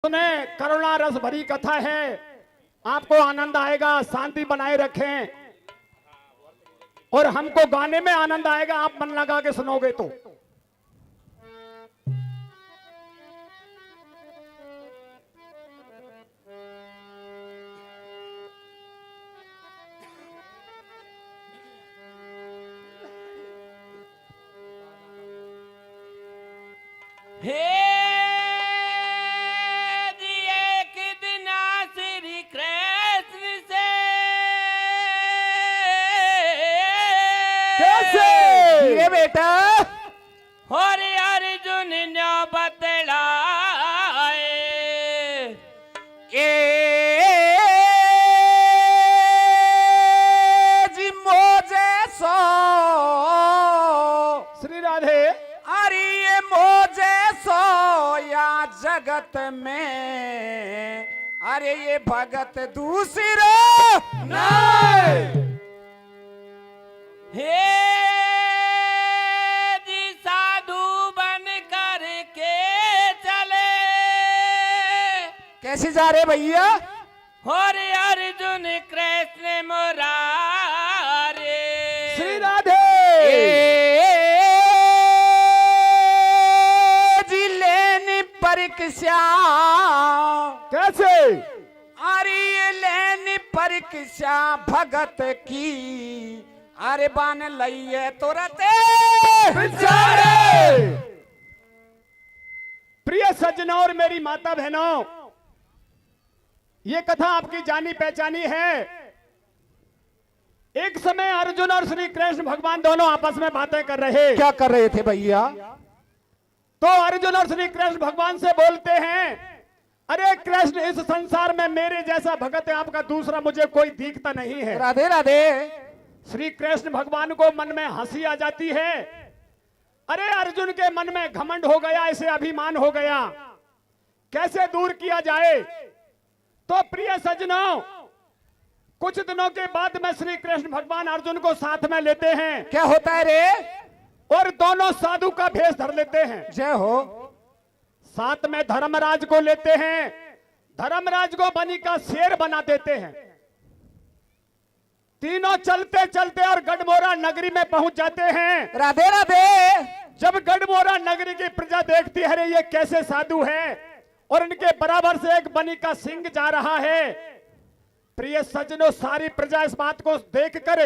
सुने, करुणा रस भरी कथा है, आपको आनंद आएगा। शांति बनाए रखें और हमको गाने में आनंद आएगा, आप मन लगा के सुनोगे तो। हे एक दिन श्री कृष्ण से कैसे धीरे बेटा। और अर्जुन ने बतलाए ए जी मोजे सो श्री राधे। अरे ये मोजे सो या जगत में, अरे ये भगत दूसरो नहीं। हे जी साधु बन करके चले कैसे जा रहे भैया? और अर्जुन कृष्ण मुरारे श्री राधे। जी लेनी परीक्षा कैसे अरे ये लेनी परीक्षा भगत की, अरे बान लइए तुरते बेचारे। प्रिय सज्जनों और मेरी माता बहनों, ये कथा आपकी जानी पहचानी है। एक समय अर्जुन और श्री कृष्ण भगवान दोनों आपस में बातें कर रहे। क्या कर रहे थे भैया? तो अर्जुन और श्री कृष्ण भगवान से बोलते हैं, अरे कृष्ण, इस संसार में मेरे जैसा भगत है आपका दूसरा मुझे कोई दिखता नहीं है। राधे राधे। श्री कृष्ण भगवान को मन में हंसी आ जाती है। अरे अर्जुन के मन में घमंड हो गया, इसे अभिमान हो गया, कैसे दूर किया जाए। तो प्रिय सज्जनों, कुछ दिनों के बाद में श्री कृष्ण भगवान अर्जुन को साथ में लेते हैं क्या होता है रे? और दोनों साधु का भेष धर लेते हैं। जय हो। साथ में धर्मराज को लेते हैं, धर्मराज को बनी का शेर बना देते हैं। तीनों चलते चलते और गढ़मोरा नगरी में पहुंच जाते हैं। राधे राधे। जब गढ़मोरा नगरी की प्रजा देखती है, अरे ये कैसे साधु है और इनके बराबर से एक बनी का सिंह जा रहा है। प्रिय सज्जनों, सारी प्रजा इस बात को देख कर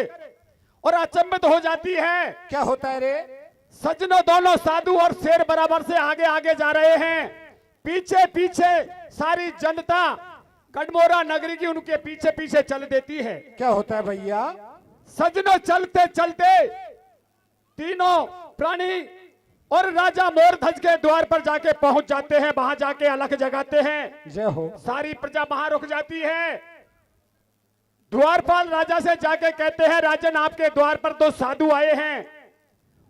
और अचंभित हो जाती है। क्या होता है रे? सज्जनों, दोनों साधु और शेर बराबर से आगे आगे जा रहे हैं। पीछे पीछे सारी जनता गढ़मोरा नगरी की उनके पीछे पीछे चल देती है। क्या होता है भैया? सज्जनों, चलते चलते तीनों प्राणी और राजा मोरध्वज के द्वार पर जाके पहुंच जाते हैं। वहां जाके अलख जगाते हैं। जय हो। सारी प्रजा वहां रुक जाती है। द्वारपाल राजा से जाके कहते हैं, राजन, आपके द्वार पर दो साधु आए हैं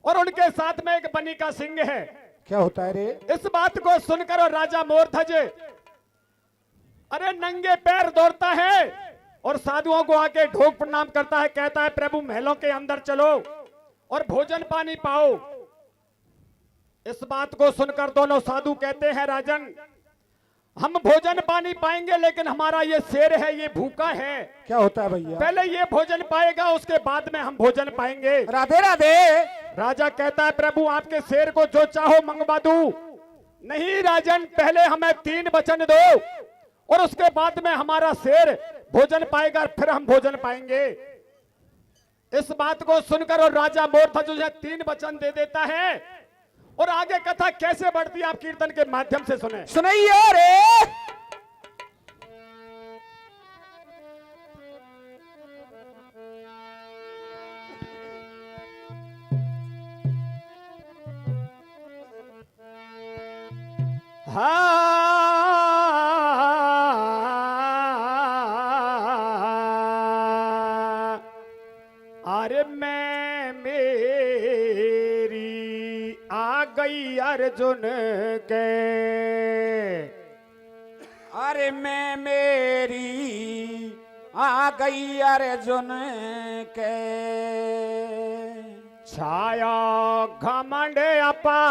और उनके साथ में एक बनी का सिंह है। क्या होता है रे? इस बात को सुनकर और राजा मोरध्वज अरे नंगे पैर दौड़ता है और साधुओं को आके ढोक प्रणाम करता है। कहता है, प्रभु महलों के अंदर चलो और भोजन पानी पाओ। इस बात को सुनकर दोनों साधु कहते हैं, राजन, हम भोजन पानी पाएंगे, लेकिन हमारा ये शेर है, ये भूखा है। क्या होता है भैया? पहले ये भोजन पाएगा, उसके बाद में हम भोजन पाएंगे। राधे राधे। राजा कहता है, प्रभु आपके शेर को जो चाहो मंगवा दूं। नहीं राजन, पहले हमें 3 वचन दो और उसके बाद में हमारा शेर भोजन पाएगा, फिर हम भोजन पाएंगे। इस बात को सुनकर और राजा मोरध्वज उसे 3 वचन दे देता है। और आगे कथा कैसे बढ़ती है आप कीर्तन के माध्यम से सुने। सुनाइए रे। हाँ, अरे मैं मेरी आ गई अर्जुन के, अरे मैं मेरी आ गई अर्जुन के। छाया घमंड अपार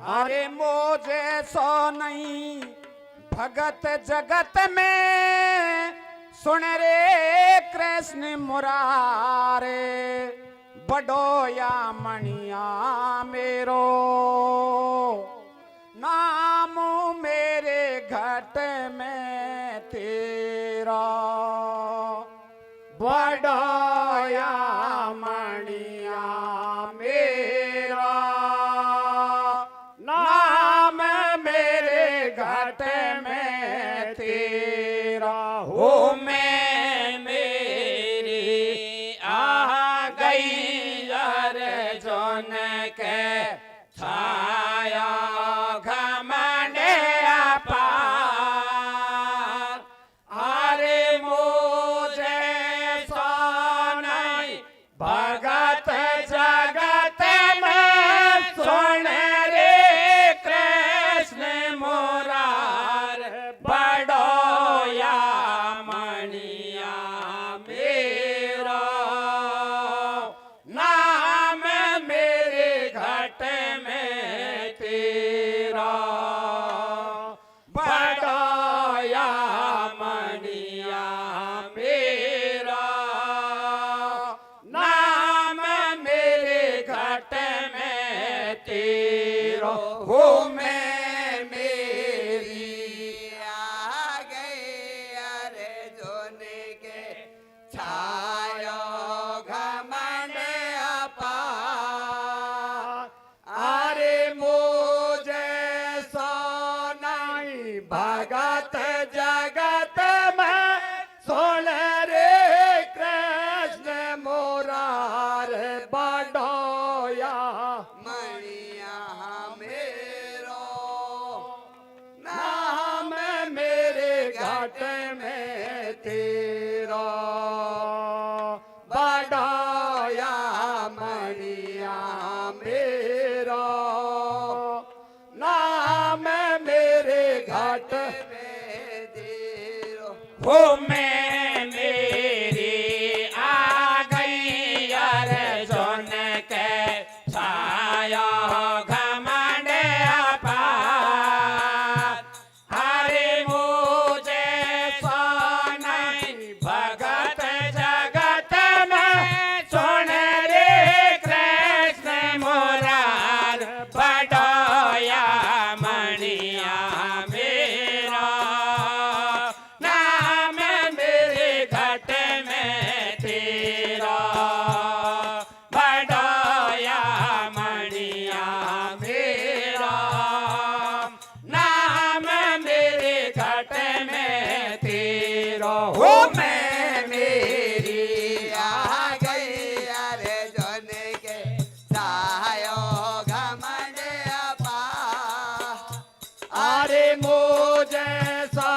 अरे मुझे सो नहीं भगत जगत में, सुन रे कृष्ण मुरारे, बडोया मणिया मेरो, नाम मेरे घट में तेरा, बडोया मणिया मेरा, नाम मेरे घट में तेरा, हो मैं मेरी आ गई अर्जुन के छाया घमंड अपार। अरे मुझे सो नहीं भगत जगत में, सुन रे कृष्ण मुरार, बडोया मणिया मेरा, नाम मेरे घट में तेरा, बडोया मणिया मेरा, नाम मेरे घट में तेरा, हो मैं मेरी आ गई अर्जुन के छाया घमंड अपार। अरे मुझे सो नहीं भगत जगत में, सुन रे कृष्ण मुरार, बडोया मणिया मेरो, नाम मेरे घट में तेरा, बडोया मणिया मेरा, नाम मेरे घट में तेरा, हो मैं मेरी आ गई अर्जुन के छाया घमंड अपार। अरे मुझे सो नहीं भगत जगत में, सुन रे कृष्ण मुरार, बडोया मणिया मेरा, नाम मेरे घट में तेरा, बडोया मणिया मेरा, नाम मेरे घट में तेरा, हो मैं मेरी आ गई अर्जुन के छाया घमंड अपार। अरे मुझे सो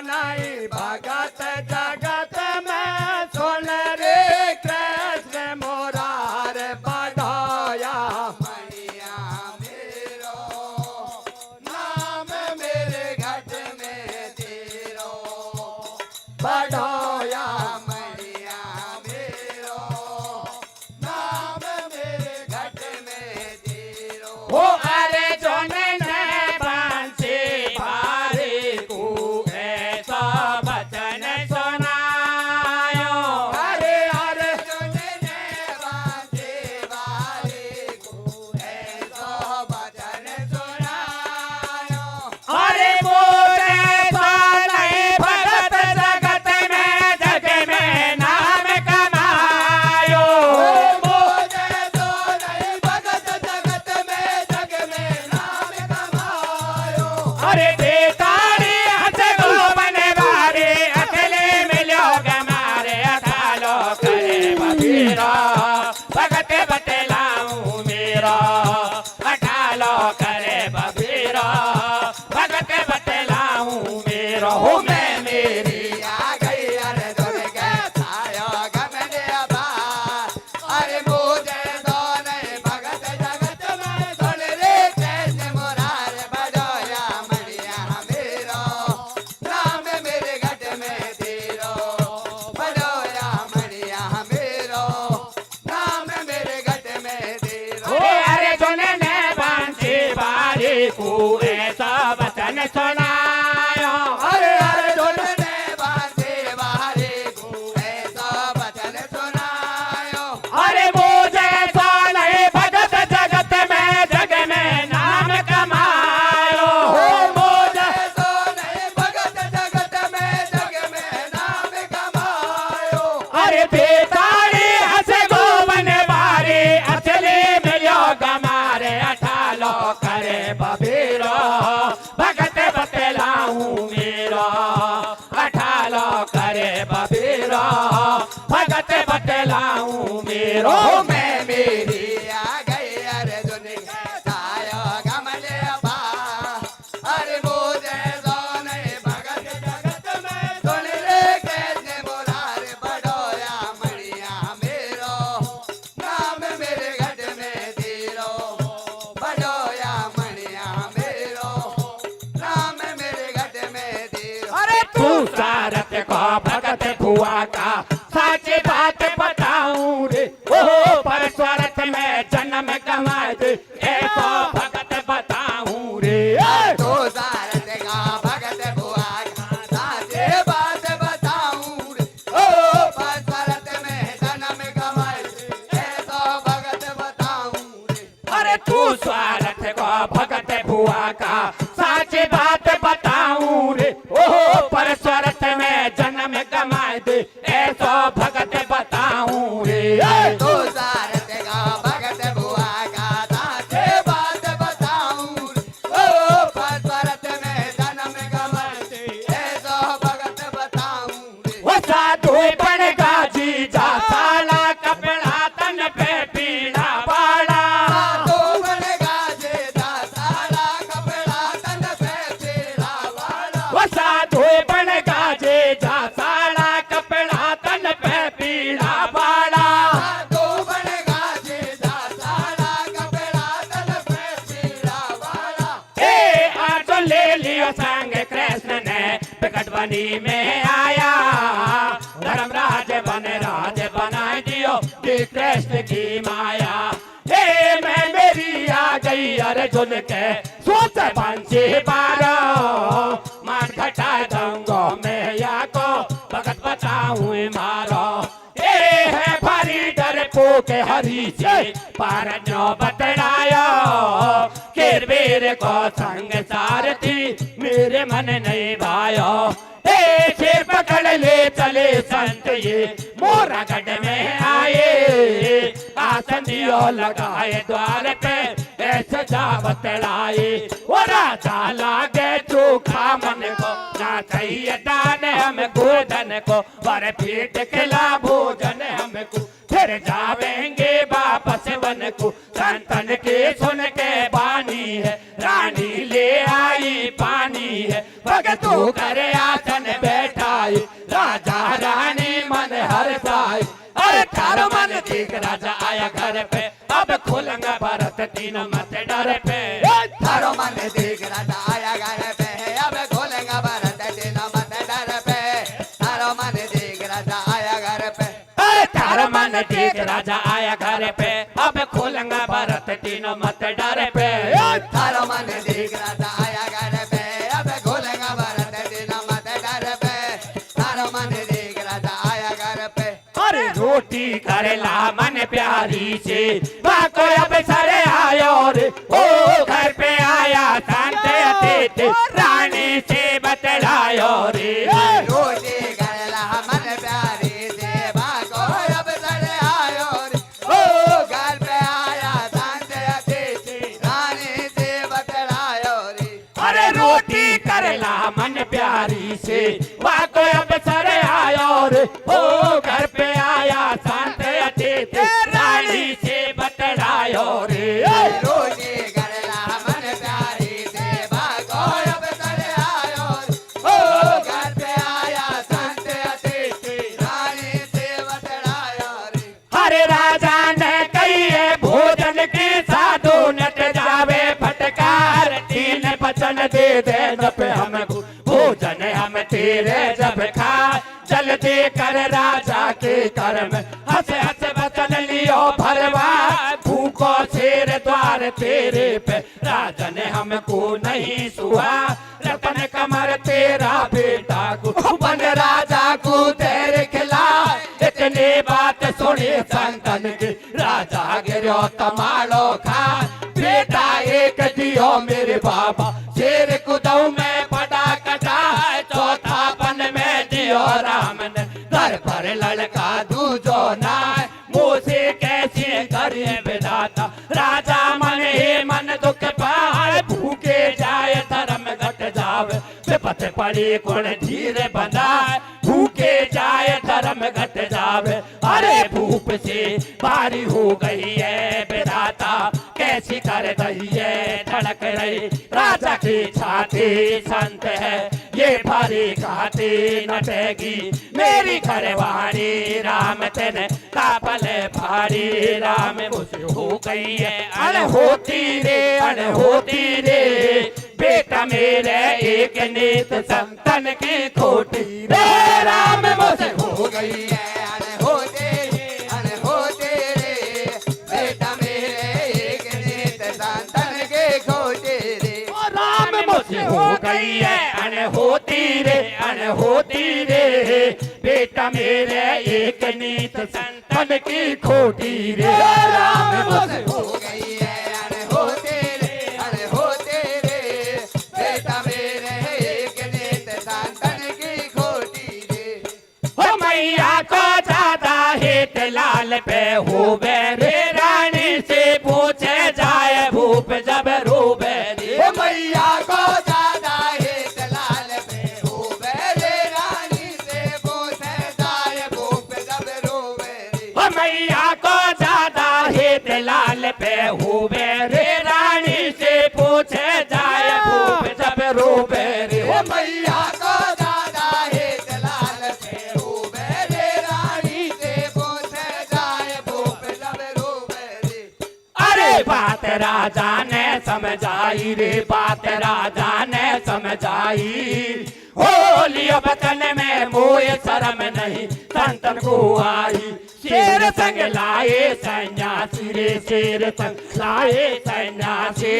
नहीं भगत जगत में, सुन रे कृष्ण मुरार, बडोया मणिया मेरो, नाम मेरे घट में तेरो, बडोया मणिया मेरो, नाम मेरे घट में तेरो, हो अर्जुन ने बांसे भारे को ऐसा वचन सुनायो। अरे अरे अर्जुन ने बांसे भारे को ऐसा वचन सुनायो। अरे मुझे सो नहीं भगत जगत में, जग में नाम कमायो। मुझे सो नहीं भगत जगत में, जग में नाम कमायो। अरे बेतारी हथ को बनवारे, अकेले मिलो गमारे, अकालो करे बबीरा, भगत बतलाऊं मेरा, अकालो करे बबीरा, भगत बतलाऊं मेरा, हो मैं मेरी आ गई अर्जुन के छाया घमंड अपार। अरे मुझे सो नहीं भगत जगत में, सुन रे कृष्ण मुरार, बडोया मणिया को ऐसा वचन सुनायो। अरे अर्जुन ने बांधे वारे को ऐसा वचन सुनायो। अरे वो जैसा नहीं भगत जगत में नाम कमायो। वो जैसा नहीं भगत जगत में नाम कमायो। अरे बेताड़ी हंसे गोवन बारी असली मिलो गमारे अठालो करे बबीरो भगत बतलाऊं मेरो। अठालो करे बबीरो भगत बतलाऊं मेरो। मैं मेरी आ गई अर्जुन सायो गमले बा। अरे वो जैसा नहीं भगत जगत में सुन ले कैसे मुरार बड़ोया मणिया मेरो। नाम मेरे गढ़ में धीरो बड़ोया मणिया मेरो। नाम मेरे गढ़ में धीरो। अरे तू सारथ को भगत भुआ का साची बात बताऊं रे। ओ पर स्वार्थ में जन्म गंवाए दे ऐसा भगत बताऊं रे। तो सारथ का भगत बुआ का साचे बात बताऊं रे। ओ परसरत में जन्म गवाए ऐसा भगत बताऊं रे। अरे तू स्वार्थ को भगत भुआ का साची बात बताऊं रे। ओ पर स्वार्थ में जन्म गंवाए दे ऐसा भगत बताऊं रे। तो सारथ का भगत बुआ का साचे बात बताऊं रे। ओ परसरत में जन्म गवाए ऐसा भगत बताऊं रे। वो साधु बन गाजी जा साला कपड़ा तन पे पीड़ा बाड़ा। तो बनेगा जे दा साला कपड़ा तन पे तेरा वाला। वो साधु बन गाजे जा साला कपड़ा तन पे पीड़ा बाड़ा। तो बनेगा जे दा साला कपड़ा तन पे तेरा वाला। ए आज ले लियो संग कृष्ण ने प्रकट बनी में आया। धर्मराज बन राज बना दियो कि कृष्ण की माया। हे मैं मेरी आ गई अर्जुन के सोच बंसी पारो। मान घटा दूंगो मैं या को भगत बताऊं मारो। ए है भारी डर के हरी से पार जो बतलायो। किरवीर को संग सारथी मेरे मन नहीं भायो। ए सिर पकड़ ले चले संत ये मोरा गढ़ में आए। आसन दियो लगाए द्वार पे ऐसे जा बतलाए। वो राजा लागे चोखा मन को ना चाहिए दान हम गोधन को। वर पीठ खिला भोजन हमको फिर जावेंगे वापस वन को। संतन के सुन के बानी है रानी ले आई पानी है। भगतों करे आसन बैठाए राजा रानी मन हर्षाए। अरे थारो मन देख राजा आया घर पे अब खोलेंगे भरत तीनों मत डर पे। थारो मन देख राजा आया घर पे अब खोलेगा भरत तीनों मत डर पे। थारो मन देख राजा आया घर पे। अरे थारो मन देख राजा आया घर पे अब खोलेंगे भरत तीनों मत डर पे। थारो मन देख राजा आया घर पे अब खोलेगा भरत तीनों मत डर पे। थारो मन देख राजा आया घर पे। अरे रोटी करेला मन प्यारी से बाको अब सरे आयो रे। ओ घर पे आया शांत अतिथि रानी से बतलायो रे। रोटी करेला मन प्यारी से भागो अब सरे आयो रे। ओ घर पे आया शांत अतिथि रानी से बतलायो रे। अरे रोटी करेला मन प्यारी से बाको अब सरे आयो रे। ओ घर पे आया शांत अतिथि रानी से बतलायो रे। रोटी करेला मन प्यारी से भागो अब सरे आयो रे। ओ घर पे आया शांत अतिथि रानी से बतलायो रे। हरे राजा ने कही है भोजन की साधु नट जावे फटकार। तीन वचन दे देन पे हमको भोजन हम तेरे जब खा। जल्दी कर राजा के कर्म हंस हंस वचन लियो भरवा। भूखो शेर द्वार तेरे पे राजन मन हमको नहीं सुहा, रतन कमर तेरा बेटा को बन राजा को तेरे खिला। इतनी बात सुनी संतन की राजा गिरो तमाड़ो खा। बेटा एक दियो मेरे बाबा शेर कुदऊ में पड़ा कटा, चौथा पन में दियो राम ने घर पर लड़का दूजो ना। मुझे कैसे करे विधाता राजा मन ही मन दुख पाए, भूखे जाए धर्म घट जावे विपत पड़ी कौन धीरे बंधाए, भूखे जाए धर्म घट जावे। अरे भूप से बारी हो गई है विधाता कैसी कर रही है धड़क रही राजा की छाती। संत है ये भारी खाती नटेगी मेरी घरवाणी, राम तेने काबल भारी राम मुझे हो गई है अनहोती रे अनहोती रे। बेटा मेरे एक नीत संतन की खोटी रे, राम मुझे हो गई है अनहोते रे। बेटा मेरे एक नीत संतन के खोटे रे। राम मुझे हो गई है अनहोती रे अनहोती रे। बेटा मेरे एक नीत संतन की खोटी रे, राम मुझे हो गई है अनहोते रे। बेटा मेरे एक नीत संतन की खोटी रे। हो मैया को ज्यादा हित लाल पे हो रे, रानी से पूछे जाए भूप जब रोबे रे। ओ मैया को ज्यादा हित लाल पे हो रे, रानी से पूछे जाए भूप जब रोवे रे। हो मैया को ज्यादा हित लाल पे हो रे, रानी से पूछे जाए भूप जब रोबे रे। ओ मैया को ज्यादा हित लाल पे हो रे, रानी से पूछे जाए भूप जब रोवे रे। अरे बात राजा ने समझाई रे, बात राजा ने समझाई। हो लियो वतन में मोह शर्म नहीं संतन को आई। शेर संग लाए सन्यासी रे, शेर संग लाए सन्यासी।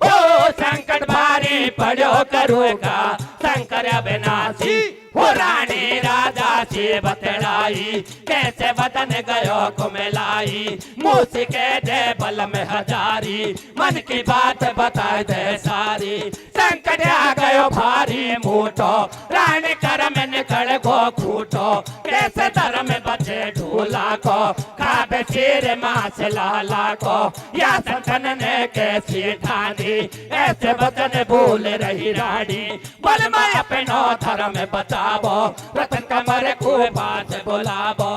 ओ संकट भारी पड़ो करोगा शंकर अविनाशी। हो रानी राजा से बतलाई कैसे वतन गयो को मिलाई। मूसी के दे बल में हजारी मन की बात बता दे सारी। संकट आ गयो भारी मोटो रानी कर में निकल गो खूटो। कैसे धर्म बचे ढोला को खाबे शेर मास लाला को। या संतन ने कैसी ठानी ऐसे वचन बोल रही रानी। बल मैं अपनो धर्म बचावो रतन कमर को बात बुलावो।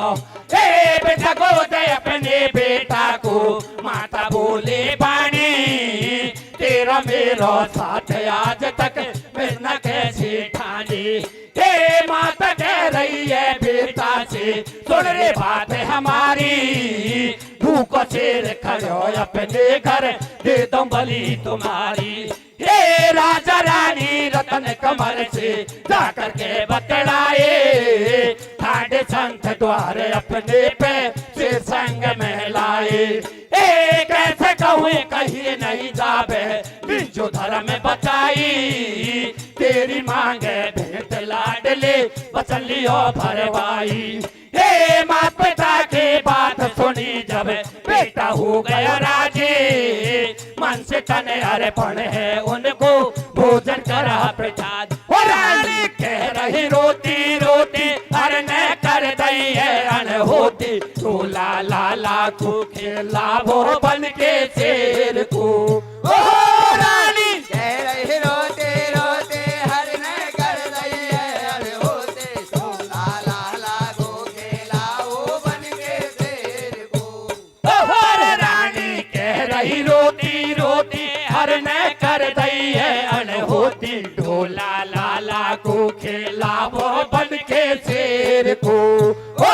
ए बेटा को दे अपने बेटा को माता बोले बानी। तेरा मेरा साथ आज तक मैं न कैसी ठानी। हे माता कह रही है बेटा से सुन रे बात हमारी। भूखो शेर खड़ो अपने घर दे दो बलि तुम्हारी। हे राजा रानी रतन कमर से जाकर के बतलाए। ठाडे संत द्वारे अपने पे से संग में लाए। कैसे कहूँ कहीं नहीं जावे बिंजो धर्म बचाई। तेरी मांगे भेंट लाडले वचन लियो भरवाई। हे माँ पिता की बात सुनी जब बेटा हो गया राजी। मन से तन अर्पण है उनको भोजन करा प्रसाद। वो रानी कह रही रोती रोती हर न कर दई है अनहोती। तो लाला ला को खेला वो बन के शेर को। ओ रानी कह रही रोते रोते हर न कर दई है अनहोते। तो लाला ला को खेला वो बन के शेर को। ओ रानी कह रही रोती रोती हर न कर दई है अनहोती। ढोला लाला को खेला वो बन के शेर को। ओ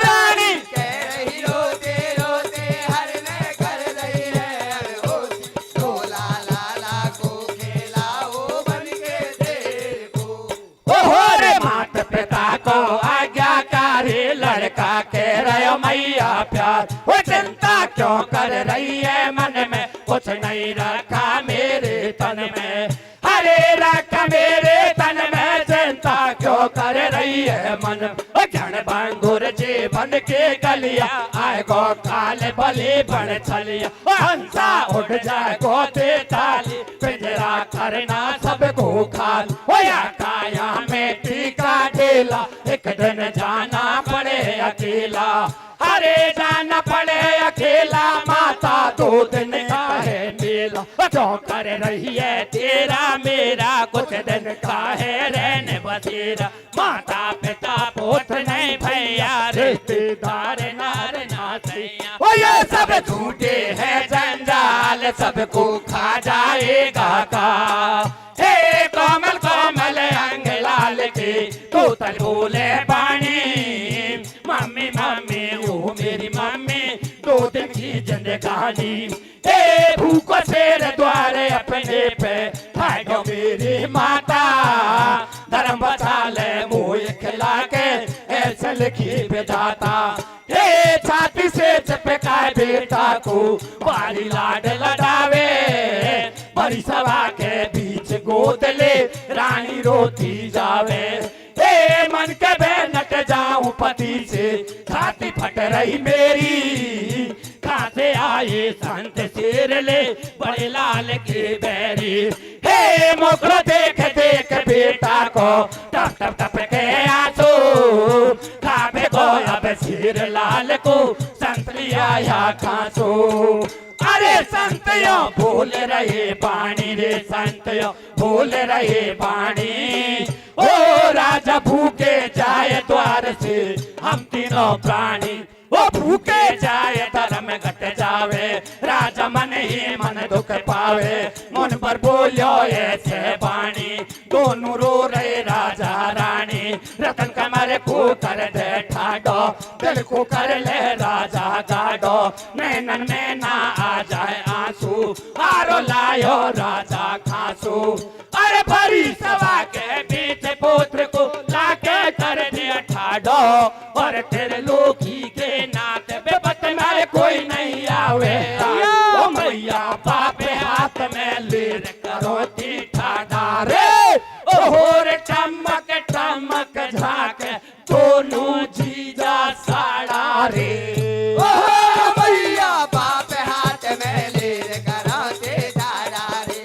रानी कह रही रोते रोते हर न कर दई है अनहोती। तो लाला ला को खेला वो बन के शेर को। ओहो रे माता पिता को आज्ञाकारी लड़का कह रहे हो मैया प्यार। वो चिंता क्यों कर रही है मन में कुछ नहीं रखा मेरे में। हरे रख मेरे तन में चिंता क्यों कर रही है मन, जन भंगुर जीवन के गलिया आए गो काले बलि बन छलिया। हंसा उठ जाए गोते ताली पिंजरा करना सबको खाल, होया काया में टीका ढेला एक दिन जाना पड़े अकेला। हरे जाना पड़े अकेला माता दो दिन का है मेला, क्यों कर रही है तेरा मेरा कुछ दिन का है रहने बसेरा। माता पिता पुत्र नहीं भैया रिश्तेदार नार ना सैया, वो ये सब झूठे हैं जंजाल सबको खा जाएगा का। हे कोमल कोमल अंग लाल के तू तल बोले पानी, मम्मी मम्मी ओ मेरी मम्मी दो दिन की जिंदगानी। ए भूखो शेर द्वारे अपने पे भागो मेरी माता, धर्म बचा ले मुँह खिला के ऐसे लिखी विधाता। ए छाती से चपका बेटा को बारी लाड लड़ावे, बड़ी सभा के बीच गोद ले रानी रोती जावे। ए मन के बेनट जाऊं पति से छाती फट रही मेरी, कहाँ से आए संत शेर ले बड़े लाल के बैरी। हे मोकरो देख देख बेटा को टप टप टप के आंसू, खाबे को अब शेर लाल को संत लिया या खांसू। अरे संतयों भूल रहे पानी रे संतयों भूल रहे पानी, ओ राजा भूखे जाए द्वार से हम तीनों प्राणी। वो भूखे जाए धर्म घट जावे, राजा मन ही मन दुख पावे। मन पर बोलो ऐसे बाणी, दोनों रो रहे राजा रानी। रतन कमर को कर दे ठाडो, दिल को कर ले राजा गाडो। नैनन में ना आ जाए आंसू, आरो लायो राजा खांसू। अरे बड़ी सभा के बीच पुत्र को लाके कर दिया ठाडो, और तेरे लोकी के नाथ बेबत में कोई नहीं आवे। ओ मैया बापे हाथ में ले करो ठाडा रे, ओहोर चमक चमक झाक दोनों जीजा साड़ा रे। ओहो मैया बाप हाथ में ले करो ठाडा रे,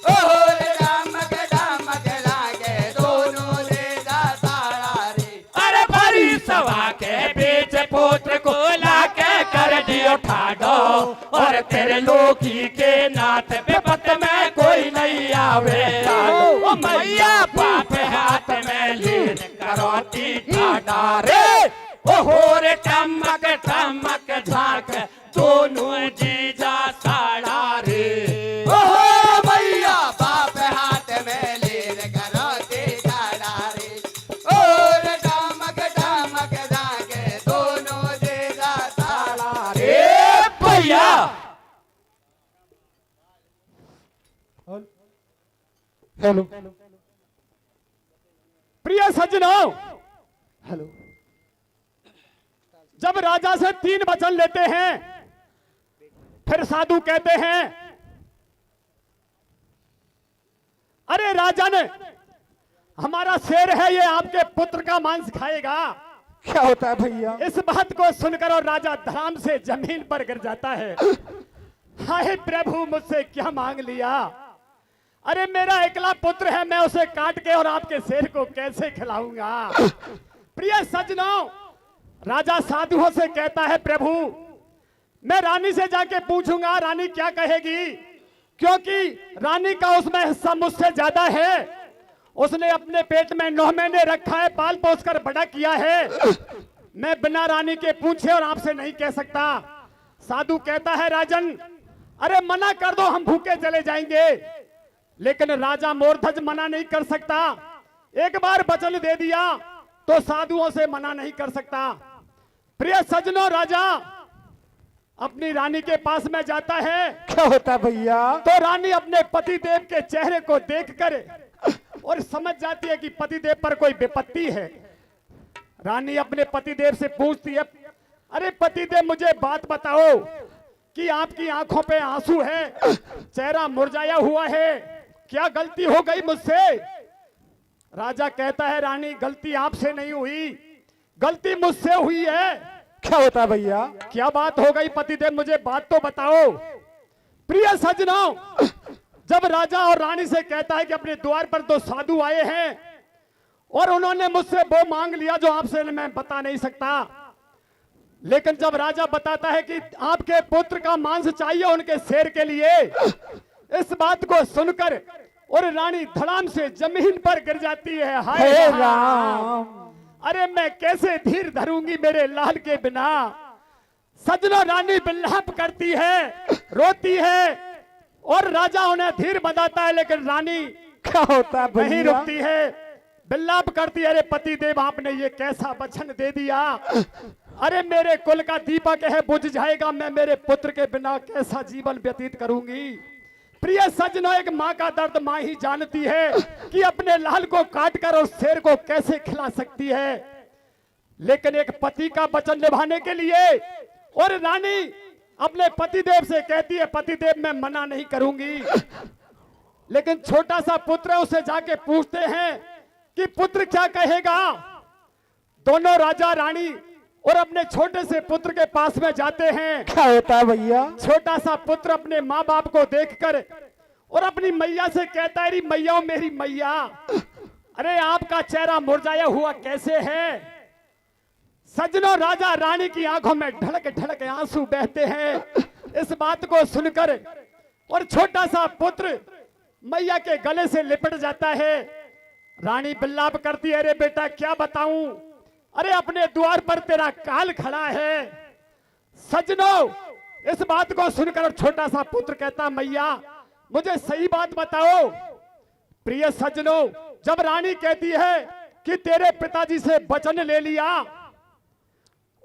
ओहो चमक चमक लागे दोनों जीजा साड़ा रे। अरे बड़ी सभा के बीच पुत्र को लाके कर दियो ठाडो, और तेरे लोकी के नाथ बेपत में कोई नहीं आवे। ओ मैया बाप हाथ में लीन करोती ठाडा रे, ओहो रे चमक चमक झांक दोनों जीजा साड़ा रे। ओहो मैया बाप हाथ में ले करो ठाडा रे, और चमक चमक जाके दोनों जीजा साड़ा रे। ए भैया हेलो प्रिय सज्जनों, हेलो। जब राजा से 3 वचन लेते हैं फिर साधु कहते हैं अरे राजन हमारा शेर है ये आपके पुत्र का मांस खाएगा। क्या होता है भैया? इस बात को सुनकर और राजा धड़ाम से जमीन पर गिर जाता है। हाय प्रभु मुझसे क्या मांग लिया, अरे मेरा एकला पुत्र है, मैं उसे काट के और आपके शेर को कैसे खिलाऊंगा। प्रिय सज्जनों, राजा साधुओं से कहता है प्रभु मैं रानी से जाके पूछूंगा रानी क्या कहेगी, क्योंकि रानी का उसमें हिस्सा मुझसे ज्यादा है। उसने अपने पेट में 9 महीने रखा है, पाल पोस कर बड़ा किया है। मैं बिना रानी के पूछे और आपसे नहीं कह सकता। साधु कहता है राजन अरे मना कर दो, हम भूखे चले जाएंगे। लेकिन राजा मोरध्वज मना नहीं कर सकता। एक बार वचन दे दिया तो साधुओं से मना नहीं कर सकता। प्रिय सज्जनों, राजा अपनी रानी के पास में जाता है। क्या होता है भैया? तो रानी अपने पतिदेव के चेहरे को देखकर और समझ जाती है कि पतिदेव पर कोई विपत्ति है। रानी अपने पतिदेव से पूछती है अरे पतिदेव मुझे बात बताओ कि आपकी आंखों पे आंसू है, चेहरा मुरझाया हुआ है, क्या गलती हो गई मुझसे? राजा कहता है रानी गलती आपसे नहीं हुई, गलती मुझसे हुई है। क्या होता है भैया? क्या बात हो गई पतिदेव, मुझे बात तो बताओ। प्रिय सजनों, जब राजा और रानी से कहता है कि अपने द्वार पर दो साधु आए हैं और उन्होंने मुझसे वो मांग लिया जो आपसे मैं बता नहीं सकता, लेकिन जब राजा बताता है कि आपके पुत्र का मांस चाहिए उनके शेर के लिए, इस बात को सुनकर और रानी धड़ाम से जमीन पर गिर जाती है। हाय हे राम! राम! अरे मैं कैसे धीर धरूंगी मेरे लाल के बिना। सजनों, रानी विलाप करती है, रोती है और राजा उन्हें धीर बताता है, लेकिन रानी क्या होता है नहीं भैया? रुकती है, विलाप करती है। अरे पतिदेव, आपने ये कैसा वचन दे दिया? अरे मेरे कुल का दीपक है, बुझ जाएगा, मैं मेरे पुत्र के बिना कैसा जीवन व्यतीत करूंगी। प्रिय सजनों, एक माँ का दर्द माँ ही जानती है कि अपने लाल को काटकर उस शेर को कैसे खिला सकती है, लेकिन एक पति का वचन निभाने के लिए और रानी अपने पतिदेव से कहती है पतिदेव मैं मना नहीं करूंगी, लेकिन छोटा सा पुत्र है, उसे जाके पूछते हैं कि पुत्र क्या कहेगा। दोनों राजा रानी और अपने छोटे से पुत्र के पास में जाते हैं। क्या होता है भैया? छोटा सा पुत्र अपने माँ बाप को देखकर और अपनी मैया से कहता है, मैया मेरी मैया, अरे आपका चेहरा मुरझाया हुआ कैसे है? सजनों, राजा रानी की आंखों में ढलक ढलक आंसू बहते हैं इस बात को सुनकर, और छोटा सा पुत्र मैया के गले से लिपट जाता है। रानी विलाप करती है, अरे बेटा क्या बताऊं, अरे अपने द्वार पर तेरा काल खड़ा है। सजनों, इस बात को सुनकर छोटा सा पुत्र कहता, मैया मुझे सही बात बताओ। प्रिय सजनों, जब रानी कहती है कि तेरे पिताजी से वचन ले लिया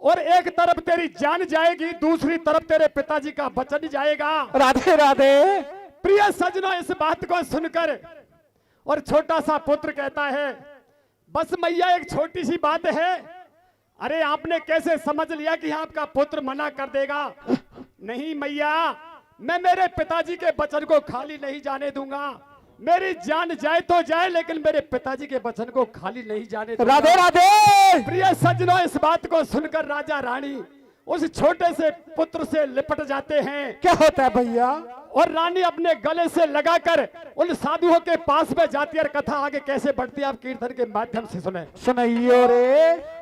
और एक तरफ तेरी जान जाएगी, दूसरी तरफ तेरे पिताजी का वचन जाएगा। राधे राधे। प्रिय सजनों, इस बात को सुनकर और छोटा सा पुत्र कहता है, बस मैया एक छोटी सी बात है। अरे आपने कैसे समझ लिया कि आपका पुत्र मना कर देगा? नहीं मैया, मैं मेरे पिताजी के वचन को खाली नहीं जाने दूंगा। मेरी जान जाए तो जाए, लेकिन मेरे पिताजी के वचन को खाली नहीं जाने दूंगा। राधे राधे। प्रिय सजनों, इस बात को सुनकर राजा रानी उस छोटे से पुत्र से लिपट जाते हैं। क्या होता है भैया? और रानी अपने गले से लगाकर उन साधुओं के पास में जाती है। और कथा आगे कैसे बढ़ती है आप कीर्तन के माध्यम से सुने। सुनाइयो रे।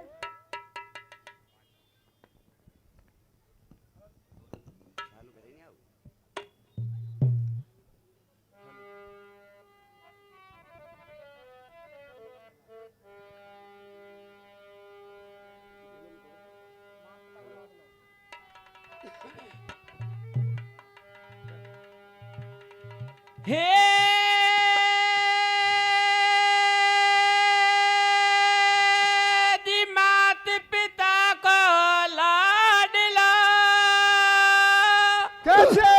हे दी मात पिता को लाडला कैसे?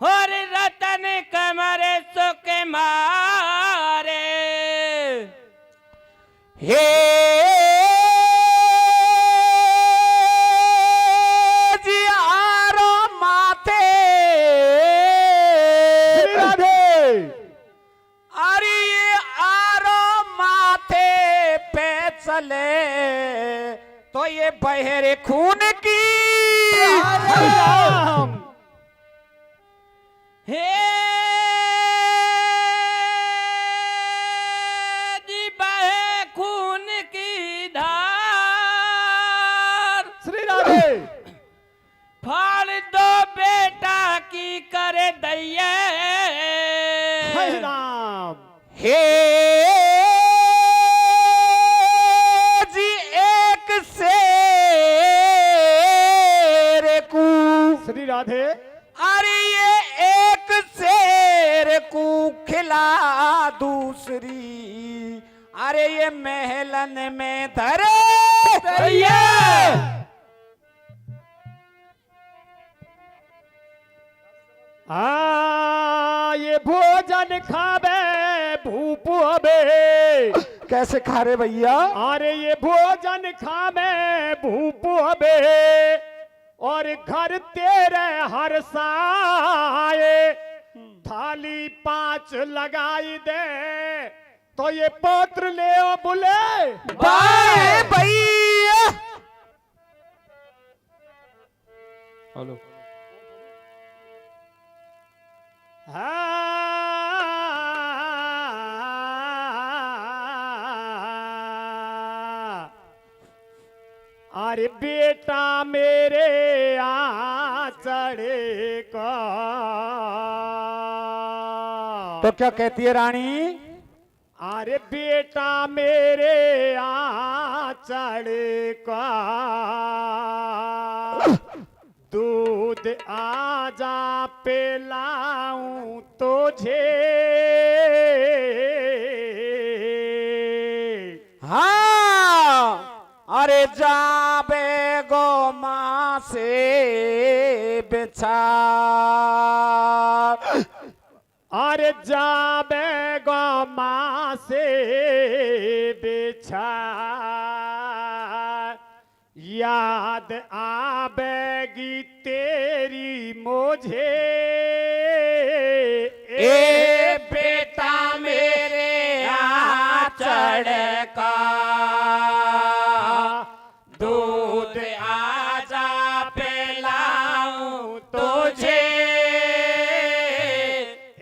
और रतन कमरे सुख मारे। हे जी आरो माथे। श्री राधे। अरे ये आरो माथे पे चले तो ये बहरे खून की। हरे राम। हे दी बहे खून की धार। श्री राधे। फाड़ दो बेटा की करे दैया। हरे राम। हे जी एक शेर को। श्री राधे। अरे ये एक शेर को खिला दूसरी, अरे ये महलन में धरे दैया। ये भोजन खावे भूप हबे। कैसे खा रहे भैया? अरे ये भोजन खावे भूप हबे और घर तेरे हर साए। थाली 5 लगाई दे तो ये पौत्र ले ओ बुले बाय भैया। हेलो अरे बेटा मेरे आचड़े का तो क्या कहती है रानी? अरे बेटा मेरे आचड़े का दूध आजा पिलाऊं तुझे। हाँ अरे जाबे गो माँ से बिछा, अरे जाबे गो माँ से बिछा, याद आवेगी तेरी मुझे। ए बेटा मेरे आचड़ का दूध आजा पिलाऊं तुझे।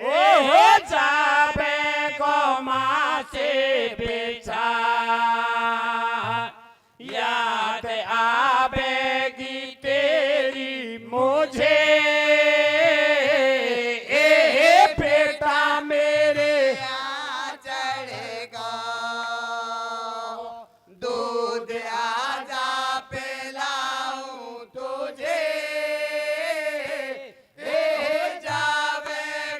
ओ जाबे गो माँ से बिछा, याद आवेगी तेरी मुझे। ए बेटा मेरे चढ़ेगा दूध आजा पिलाऊं तुझे। जावे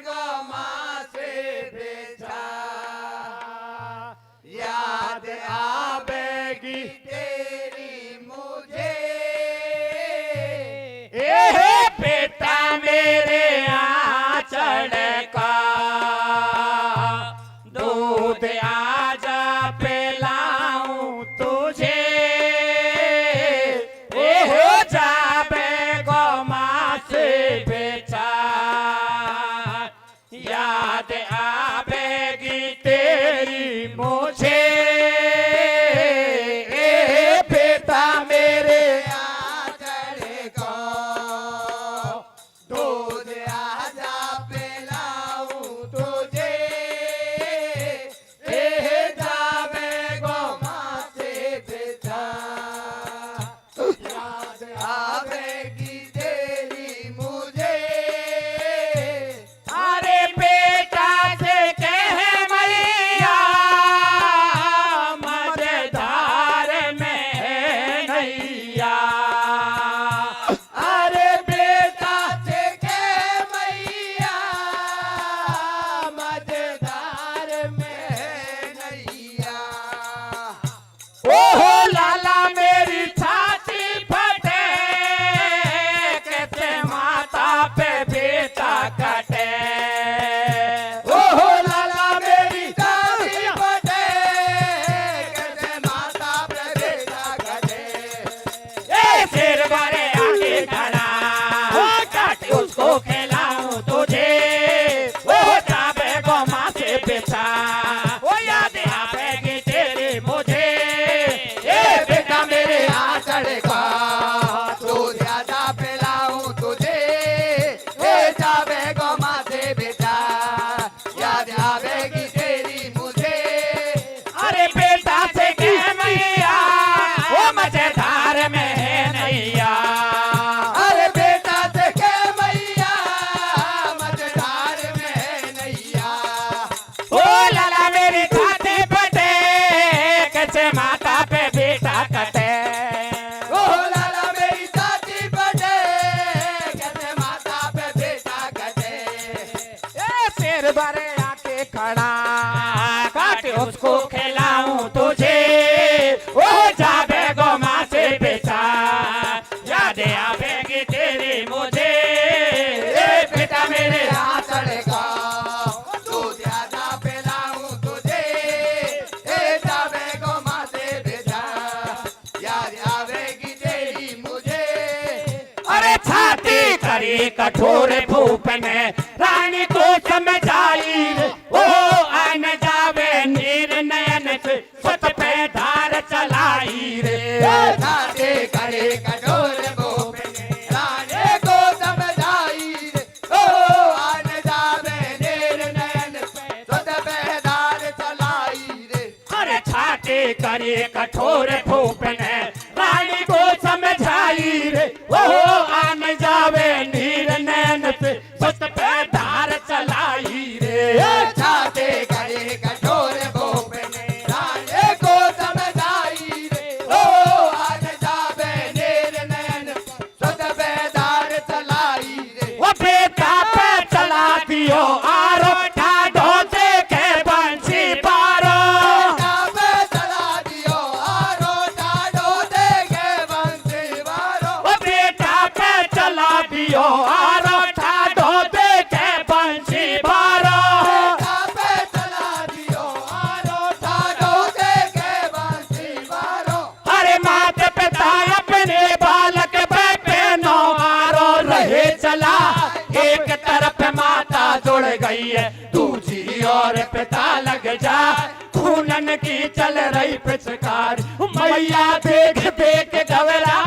गो माँ से बिछा, याद आवेगी तेरी मुझे। ए बेटा मेरे आचड़ का दूध आजा पिलाऊं तुझे। ए जाबे गो माँ से बेचा, याद आवेगी तेरी मुझे। ए बेटा मेरे चढ़ेगा दूध आजा पिलाऊं तुझे। जावे गो माँ से बिछा, याद आवेगी तेरी मुझे। अरे बेटा से कह मैया मझधार में है नैया। अरे बेटा से के मैया मझधार में है नैया। ओहो लाला मेरी छाती फटे, कैसे माता पे बेटा कटे। ओहो लाला मेरी छाती फटे, कैसे माता पे बेटा घटे। ए सिर बारे आगे खड़ा, काट उसको खिलाऊं तुझे। ओ जाबे गो माँ से बिछा, ओ याद आवेगी तेरी मुझे। ए बेटा मेरे आचड़ का दूध आजा पिलाऊं तुझे। जावे गो माँ से बेटा, याद आवेगी तेरी मुझे। अरे बेटा से कह मैया ओ मझधार में है नैया। अरे बेटा से के मैया मझधार में है नैया। ओ लाला मेरी छाती फटे, कैसे माता पे बेटा कटे। ओह लाला मेरी छाती फटे, कैसे माता पे बेटा घटे। ए सिर बारे आके खड़ा, काट उसको खिलाऊं तुझे। ओ जाबे गो माँ से बेचा, याद आवेगी तेरी मुझे। ए बेटा मेरे आचड़ का दूध आजा पिलाऊं तुझे। जावे गो माँ से बेटा, याद आवेगी तेरी मुझे। अरे छाती करी कठोर भूप ने, रानी को समझाई रे ओ आन जावे नीर नयन से सत पे धार चलाई रे छाते करे कठोर भूप ने रानी को समझाई रे ओ आन जावे नीर नयन पे सुत पे धार चलाई रे अरे छाते करे कठोर भूप ने रानी को समझाई रे ओ आन जावे नीर नयन से सत पे धार चलाई रे छाते करे कठोर भूप ने रानी को समझाई रे ओ आन जावे नीर नयन सुत पे धार चलाई रे वो बेटा पे चला दियो आरो ठाडो देखे बंसी पारो पे चला दियो आरो ठाडो देखे बंसी बारो वो बेटा पे चला दियो आरो ठाडो देखे बंसी पारो पे चला दियो आरो ठाडो देखे बंसी बारो अरे माते पिता अपने बालक पे नो आरो रहे चला एक तरफ माता जुड़ गई है दूसरी और पिता लग जा खूनन की चल रही पिचकार मैया देख देख घबरा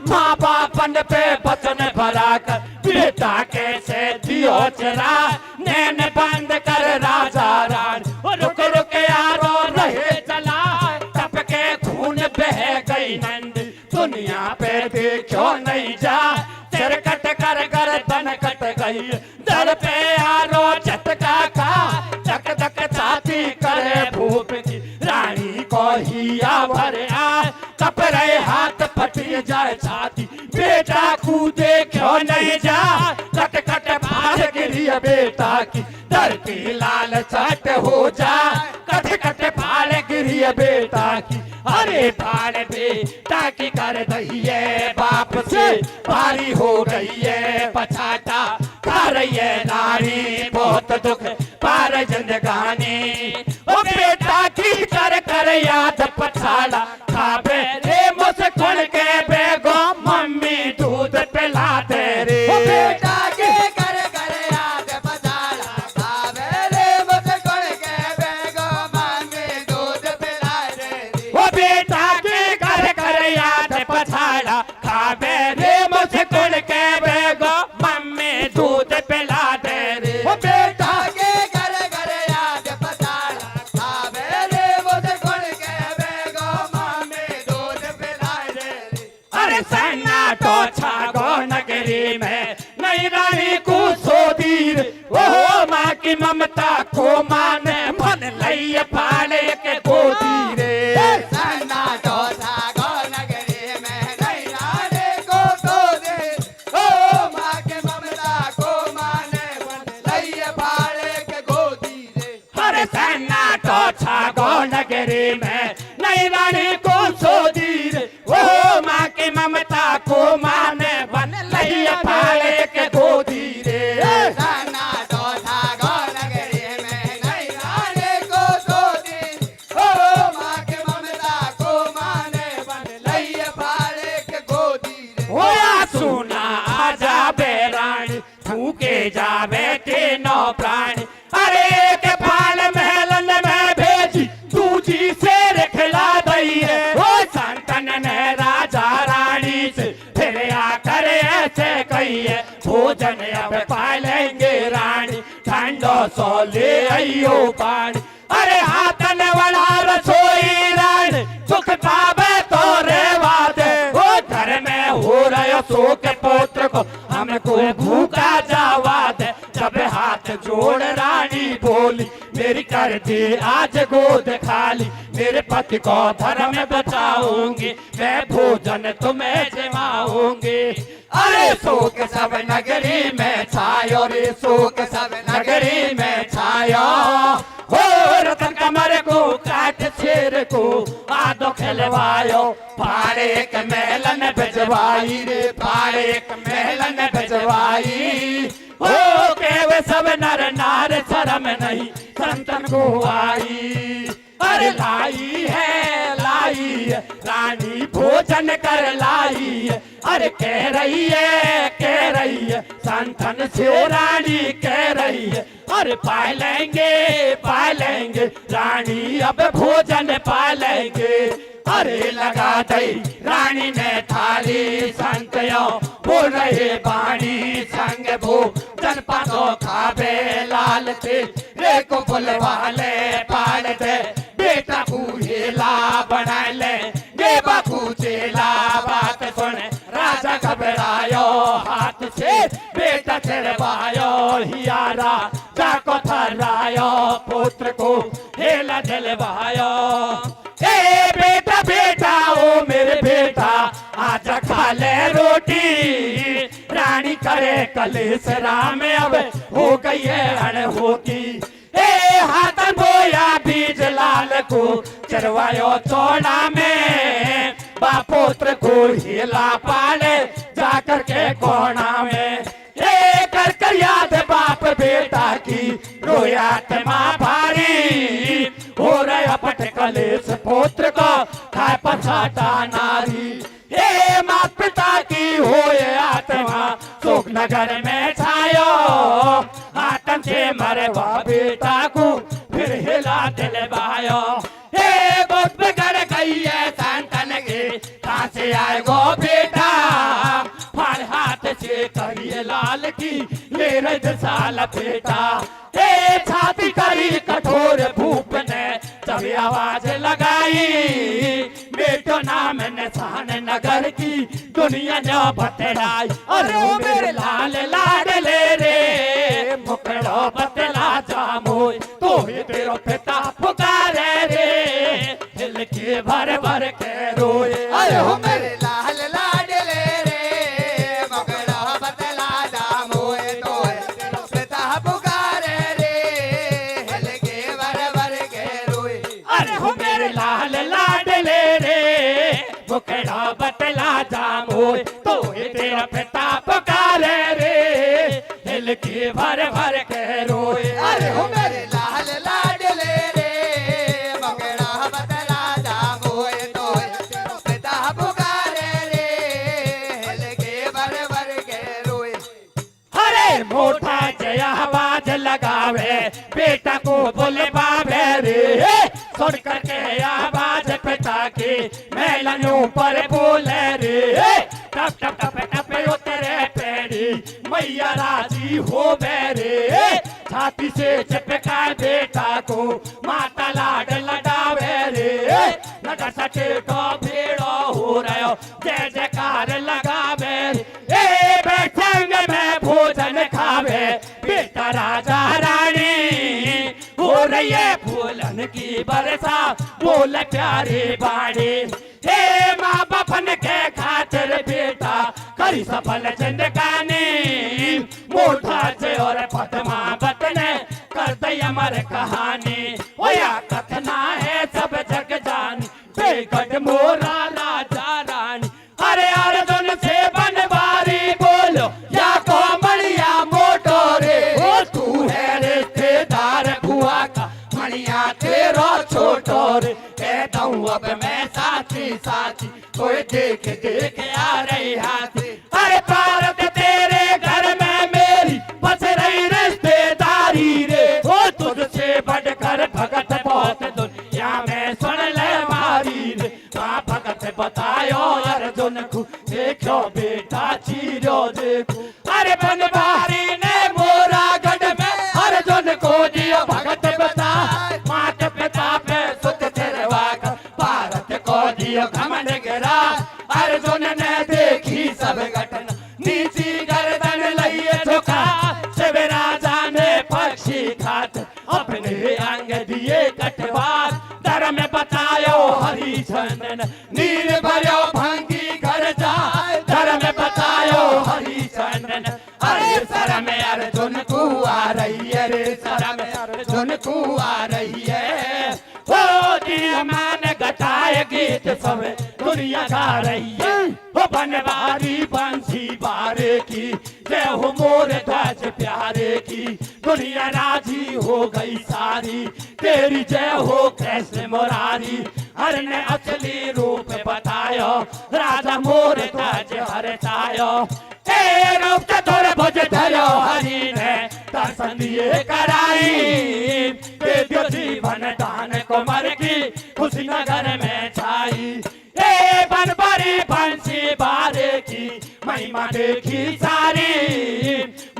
माँ बापन पे बचन भरा कर बेटा कैसे दियो चरा नैन बंद कर राजा रान रुक रुक यारो रहे चला तप के खून बह गई नंद दुनिया पे देखो नहीं जा सिर कट कर गर्दन कट गई दर पे यारो झटका का चक धक छाती करे भूप की रानी को हिया भरे आए कप रहे हाथ फटी जाए छाती बेटा कूदे क्यों नहीं जा कट कट फाड़ गिरी बेटा की डर की लाल चट हो जा कट कट फाड़ गिरी बेटा की अरे फाड़ बेटा की कर दही है बाप से भारी हो गई है पछाटा खा रही है नारी बहुत दुख पार जिंदगानी ओ बेटा की कर कर याद पछाड़ा खाबे रे मुस्कुन के बेगो मम्मी दूध पिला दे रे बेटा के कर कर याद पछाड़ा खावे रे मुस्कुन के बेगो मांगे दूध पिला दे ओ बेटा की कर कर याद पछाड़ा खाबे रे मुस्कुन के बेगो मम्मी दूध पिला दे रे बेटा के कर कर याद पछाड़ा खावे रे मुस्कुन के बेगो मांगे दूध पिला दे अरे सन्ना तो छागो नगरी में नहीं रही कुसोदीर ओ माँ की ममता को माने मन लई फाड़े के गोदी रे सन्ना तो सागो नगरी में नहीं राने को तो दे ओ माँ के ममता को माने बन लइए फाड़े के गोदी रे अरे सन्ना तो छागो नगरी में नहीं रही कुसोदीर ओ माँ की ममता को माने बन लई फाड़े के गोदी रे सन्ना तो सागो नगरी में नहीं राने को तो दे ओ माँ के ममता को माने बन लइए फाड़े के गोदी रे होया सुना आ जाबे रानी फूके जाबे तीनों प्राणी अरे के फाल महलन में भेजी दूजी से खिला दई है ओ संतन ने राजा रानी से फिर आकर ऐसे कही है भोजन अब पालेंगे रानी ठंडो सो ले आइयो पानी अरे हाथन वाला रसोई रानी सुख पावे तो रेवा दे ओ घर में हो रहे सो के पुत्र को हमको भूखा जावा दे जब हाथ जोड़ रानी बोली मेरी कर दी आज गोद खाली मेरे पति को धर्म बचाऊंगी मैं भोजन तुम्हें जमाऊंगी अरे शोक सब नगरी में छायो रे शोक सब नगरी में छायो हो रतन कमर को काट शेर को आदो खिलवायो फाड़े के मेलन भिजवाई रे फाड़े के मेलन भिजवाई हो के वे सब नर नार शर्म नहीं संतन को आई अरे लाई है लाई आई, रानी भोजन कर लाई। अरे कह रही है संतन से रानी कह रही है, अरे पाए लेंगे रानी अब भोजन पा लेंगे। अरे लगा दई रानी ने थाली, संतयों बोल रहे बाणी संग भोजन पातो खावे लाल थे। रे को बुलवाले पाल दे बेटा पूहेला बना ले, गे बापू चेला बात सुन राजा घबरायो हाथ से बेटा चढ़वायो हियारा जाको थर्रायो पुत्र को हेला दिलवायो। ए बेटा बेटा ओ मेरे बेटा आजा खा ले रोटी, रानी करे कलेश राम अब हो गई है अनहोती। ए हाथन बोया बीज लाल को चरवायो चौड़ा में, बापोत्र को हिला पाले जाकर के कोना में। ए कर कर याद बाप बेटा की रोया माँ भारी, हो रहा पट कलेश पुत्र को खाए पछाटा नारी। हे मात पिता की होए आत्मा शोक नगर में छायो, आतंक से मरवा बेटा को फिर हिला दिलवायो। हे बहुत बिगड़ गई है संतन के, कहाँ से आएगो बेटा, फाड़ हाथ से करिए लाल की ले रहे साल बेटा। हे छाती करी कठोर भूप ने तब आवाज लगाई, बेटो नाम निशान नगर की दुनिया ने बतलाई। अरे ओ मेरे लाल लाडले रे मुखड़ो बतला जामो, तो ही तेरो पिता पुकारे रे हिल के भर भर के रोए। अरे हो मेरे लाल लाडले रे मुखड़ा बतला जामोए, तो तेरा पिता पुकारे रे हिल के भर भर के रोए। अरे हो मेरे लाल लाडले रे मुखड़ा बतला जामो, तो ही तेरा पिता पुकारे रे हिल के भर भर के रोए। अरे हो मेरे लाल लाडले रे मुखड़ा बतला जामोए, तो तेरा पिता पुकारे रे हिल के भर भर के रोए। अरे मोटा जया आवाज लगावे बेटा को बोले बाबे रे, सुन करके आवाज पिता की मेलनों पर बोले रे। टप टप टप टप उतरे पेड़ी मैया राजी हो बेरे, छाती से चिपका बेटा को माता लाड लडावे रे। नगर सटे को भेड़ो हो रहो जय जयकार लगावे रे। ए बैठंग में भोजन खावे बेटा राजा रानी, हो रही है फूलन की बरसा बोल प्यारे बाड़ी। हे माँ बपन के खातिर बेटा करी सफल जिंदगानी, मोटा से और पद्मा बतने कर दई अमर कहानी। ओया कथना है सब जग जानी बेगड मोरा राजा रानी। अरे अर्जुन से बनवारी बोलो या कोमलिया मोटो रे, ओ तू है रिश्तेदार बुआ का मणिया तेरा छोटो रे। कहता हूँ अब मैं साथी साथी कोई देख देख आ रही हाथी। अरे भारत तेरे घर में मेरी बस रही रिश्तेदारी रे, ओ तुझसे बढ़कर भगत बहुत दुनिया में सुन ले मारी रे। माँ भगत बतायो अर्जुन को देखो बेटा चीरो देखो। अरे बनवारी ने मोरा गढ़ में अर्जुन को दियो भगत बता, माता पिता पे सुत तेरवा कर भारत को दियो घमंड गिरा। अर्जुन ने देखी सब घटना नीची गर्दन लइए झुका, शिव राजा ने पक्षी खात अपने अंग दिए कटवार। धर्म बतायो हरिचंदन नीर भरो भंगी घर जाए, धर्म बतायो हरिचंदन। अरे सर में अर्जुन को आ रही है रे, सर में अर्जुन को आ रही है। ओ दी मान गताए गीत सब दुनिया गा रही है। ओ बनवारी बंसी बारे की जय हो मोर ध्वज प्यारे की, दुनिया राजी हो गई सारी तेरी जय हो कृष्ण मुरारी। हर ने असली रूप बतायो राजा मोर ताज हर छायो ए रूप चतुर भुज धरो हरि ने दर्शन दिए कराई दे दियो जीवन दान कुमार की खुशी नगर में छाई ए बनबरी बंसी बारे की महिमा देखी सारी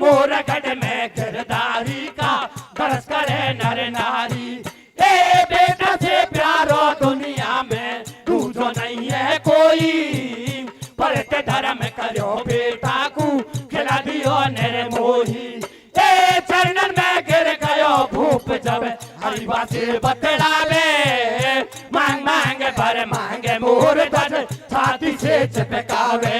मोरगढ़ में गिरदारी का दर्श करे नर नारी ए बेटा से प्यारो दुनिया में दूजो नहीं है कोई पढ़ते धर्म करो बेटा को खिला दियो नर मोही ए चरणन में गिर गयो भूप जब हरिवा से बतलावे मांग मांग पर मांगे मोर ध्वज छाती से चिपकावे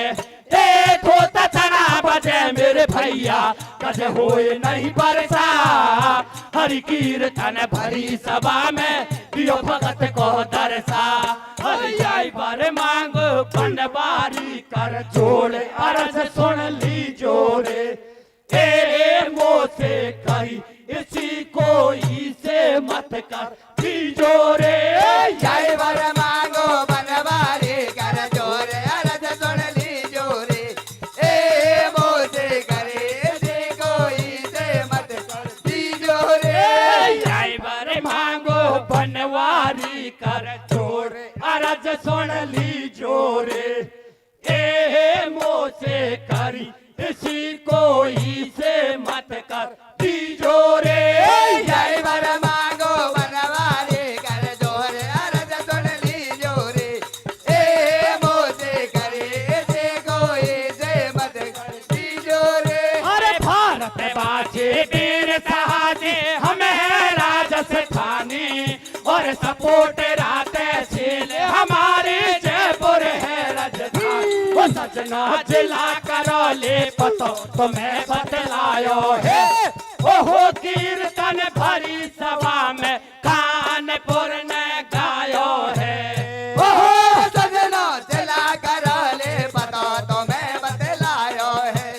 ए खोता चना बजे मेरे भैया कजे होए नहीं बरसा हरि कीर्तन भरी सभा में दियो भगत को दरसा हरि आई बार मांग पंडवारी कर जोड़ अरज सुन ली जोरे ए मोसे कही इसी कोई से मत कर जोरे जय वर मांगो बनवारी कर जोरे अरज सुन ली जोरे ए मोसे करे से कोई से मत कर जोरे जय वर मांगो बनवारी कर जोरे अरज सुन ली जोरे ए मोसे करी इसी कोई से मत कर जोरे जय वर मांगो बनवारी कर जोरे अरज सुन ली जोरे ए मोसे करे से कोई से मत कर जोरे अरे भारत बाजे वीर सहाजे हम है राजस्थानी और सपोर्ट राते झील हमारे जयपुर है राजधानी वो सजना जिला करो ले पतो तुम्हें बतलायो है ओहो कीर्तन भरी सभा में कानपुर ने गायो है ओहो सजना चला कर ले पता तो मैं बतलायो है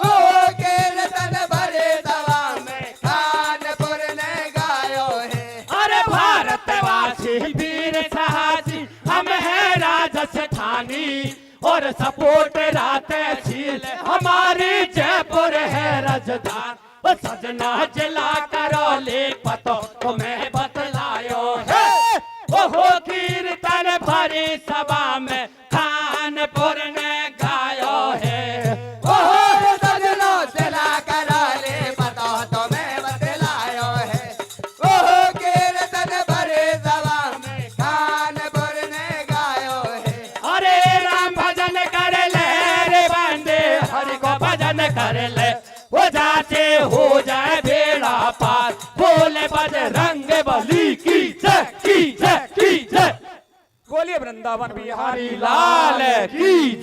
ओहो कीर्तन भरे सभा में कानपुर ने गायो है अरे भारतवासी वीर सहाजी हम है राजस्थानी और सपोर्ट राते झील हमारी जयपुर है राजधानी वो सजना जिला करो ले पतो तुम्हें बतलायो है ओहो कीर्तन भरी सभा में कानपुर ने गायो है ओहो सजना चला कर ले पता तो मैं बतलायो है ओहो कीर्तन भरे सभा में कानपुर ने गायो है अरे राम भजन कर ले रे बंदे हरि को भजन कर ले वो जाते हो जाए बेड़ा पार बोले बजरंग बली की जय की जय की जय बोलिए वृंदावन बिहारी हरि लाल की जय।